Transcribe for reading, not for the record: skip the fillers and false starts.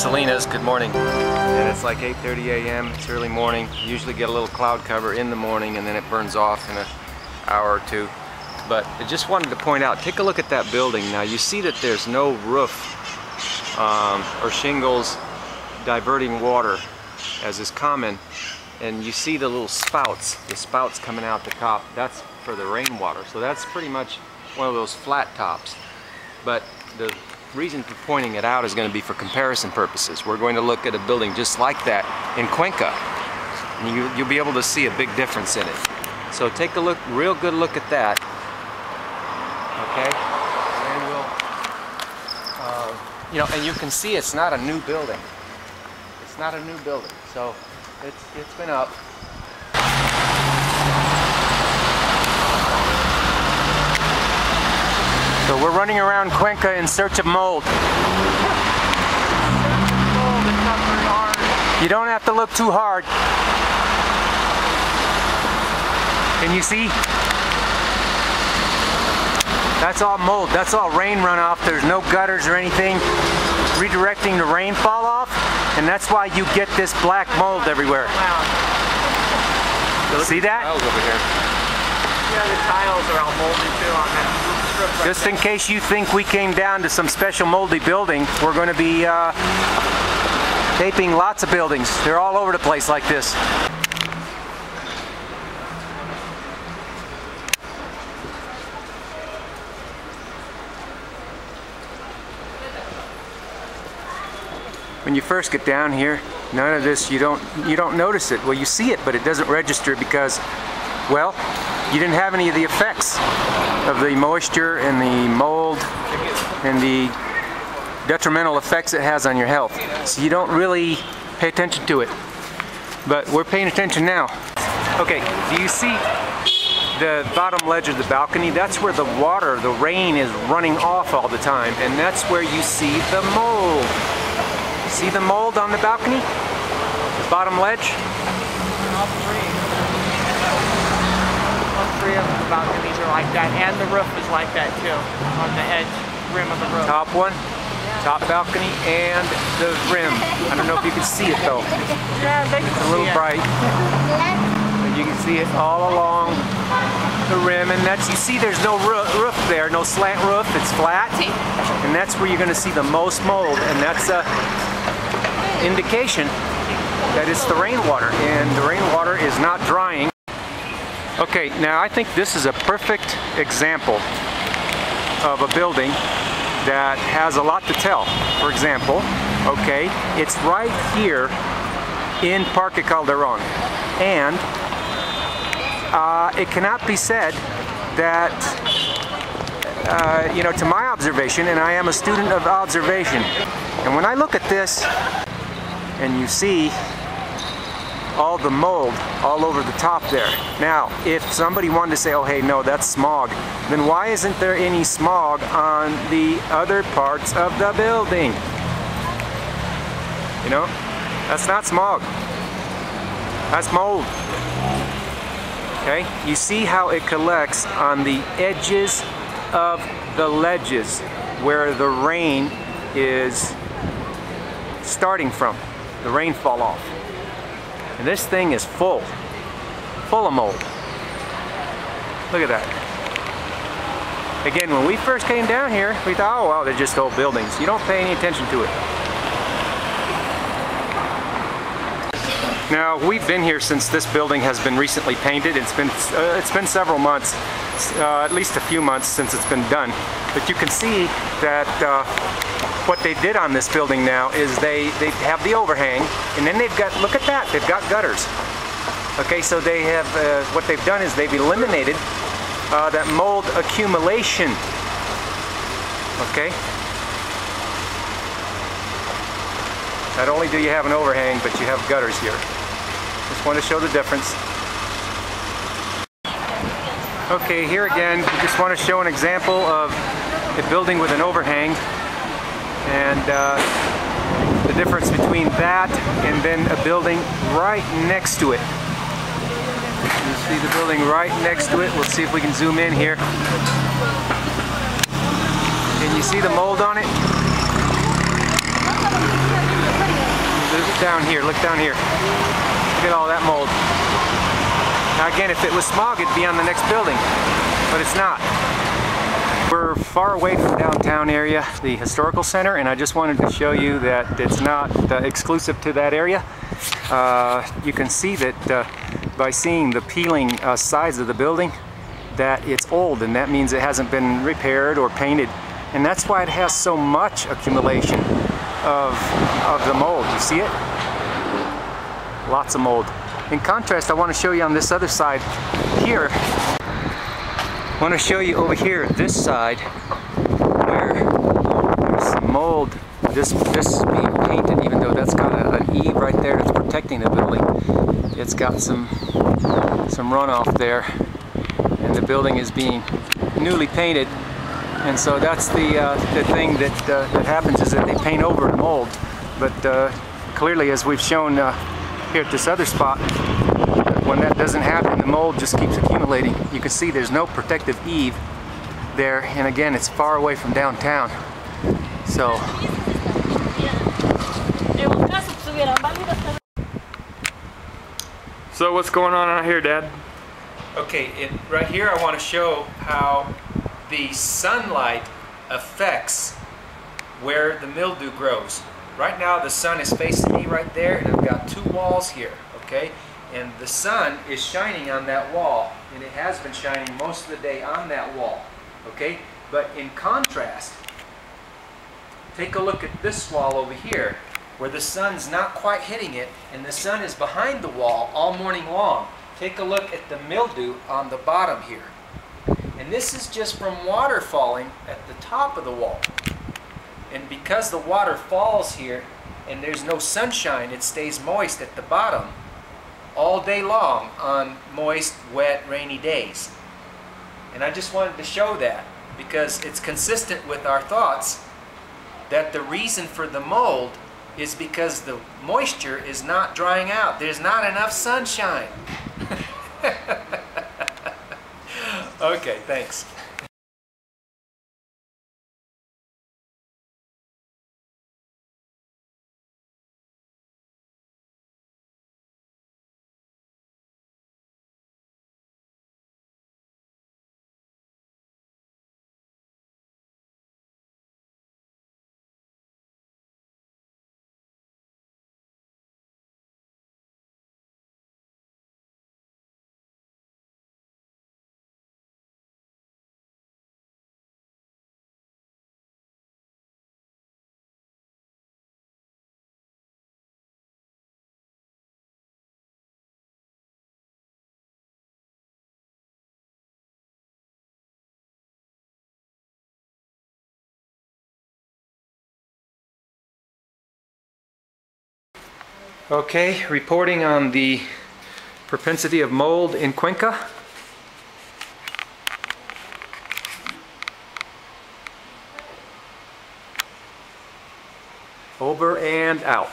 Salinas. Good morning. And it's like 8:30 a.m. It's early morning. You usually get a little cloud cover in the morning and then it burns off in an hour or two. But I just wanted to point out, take a look at that building. Now you see that there's no roof or shingles diverting water, as is common. And you see the little spouts, the spouts coming out the top. That's for the rainwater. So that's pretty much one of those flat tops. But the reason for pointing it out is going to be for comparison purposes. We're going to look at a building just like that in Cuenca, and you'll be able to see a big difference in it. So take a look, real good look at that. Okay, and we'll, and you can see it's not a new building. It's not a new building, so it's been up. So we're running around Cuenca in search of mold. You don't have to look too hard. Can you see? That's all mold. That's all rain runoff. There's no gutters or anything redirecting the rainfall off, and that's why you get this black mold everywhere. See that? Yeah, the tiles are all moldy too on that. Just in case you think we came down to some special moldy building, we're going to be taping lots of buildings. They're all over the place like this. When you first get down here, none of this, you don't notice it. Well, you see it, but it doesn't register because, well, you didn't have any of the effects of the moisture and the mold and the detrimental effects it has on your health. So you don't really pay attention to it. But we're paying attention now. Okay, do you see the bottom ledge of the balcony? That's where the water, the rain is running off all the time, and that's where you see the mold. See the mold on the balcony? The bottom ledge? All three of the balconies are like that, and the roof is like that too, on the edge rim of the roof. Top one, top balcony, and the rim. I don't know if you can see it though. Yeah, they can it's a little bright. But you can see it all along the rim, and that's, you see there's no roof there, no slant roof, it's flat. And that's where you're going to see the most mold, and that's a indication that it's the rainwater, and the rainwater is not drying. Okay, now I think this is a perfect example of a building that has a lot to tell. For example, okay, it's right here in Parque Calderon, and it cannot be said that, to my observation, and I am a student of observation, and when I look at this, and you see all the mold all over the top there. Now, if somebody wanted to say, oh hey, no, that's smog, then why isn't there any smog on the other parts of the building? You know, that's not smog. That's mold. Okay, you see how it collects on the edges of the ledges where the rain is starting from, the rainfall off. And this thing is full of mold. Look at that. Again, when we first came down here, we thought, oh wow, they're just old buildings. You don't pay any attention to it. Now, we've been here since this building has been recently painted. It's been several months, at least a few months since it's been done. But you can see that what they did on this building now is they have the overhang, and then they've got, look at that, they've got gutters. Okay, so they have, what they've done is they've eliminated that mold accumulation. Okay? Not only do you have an overhang, but you have gutters here. Just want to show the difference. Okay, here again, we just want to show an example of a building with an overhang, and the difference between that and then a building right next to it. You see the building right next to it. We'll see if we can zoom in here. Can you see the mold on it? down here. Look down here. Look at all that mold. Now again, if it was smog, it'd be on the next building, but it's not. We're far away from downtown area, the historical center, and I just wanted to show you that it's not exclusive to that area. You can see that by seeing the peeling sides of the building, that it's old, and that means it hasn't been repaired or painted, and that's why it has so much accumulation of the mold. You see it? Lots of mold. In contrast, I want to show you on this other side here. I want to show you over here, this side, where there's some mold. This is being painted, even though that's got an eave right there that's protecting the building. It's got some runoff there, and the building is being newly painted. And so that's the thing that happens, is that they paint over the mold. But clearly, as we've shown here at this other spot, when that doesn't happen, the mold just keeps accumulating. You can see there's no protective eave there, and again, it's far away from downtown. So what's going on out here, Dad? Okay, right here I want to show how the sunlight affects where the mildew grows. Right now the sun is facing me right there, and I've got two walls here, okay? And the sun is shining on that wall, and it has been shining most of the day on that wall, okay? But in contrast, take a look at this wall over here, where the sun's not quite hitting it, and the sun is behind the wall all morning long. Take a look at the mildew on the bottom here. And this is just from water falling at the top of the wall. And because the water falls here and there's no sunshine, it stays moist at the bottom all day long on moist, wet, rainy days. And I just wanted to show that because it's consistent with our thoughts that the reason for the mold is because the moisture is not drying out. There's not enough sunshine. Okay, thanks. Okay, reporting on the propensity of mold in Cuenca. Over and out.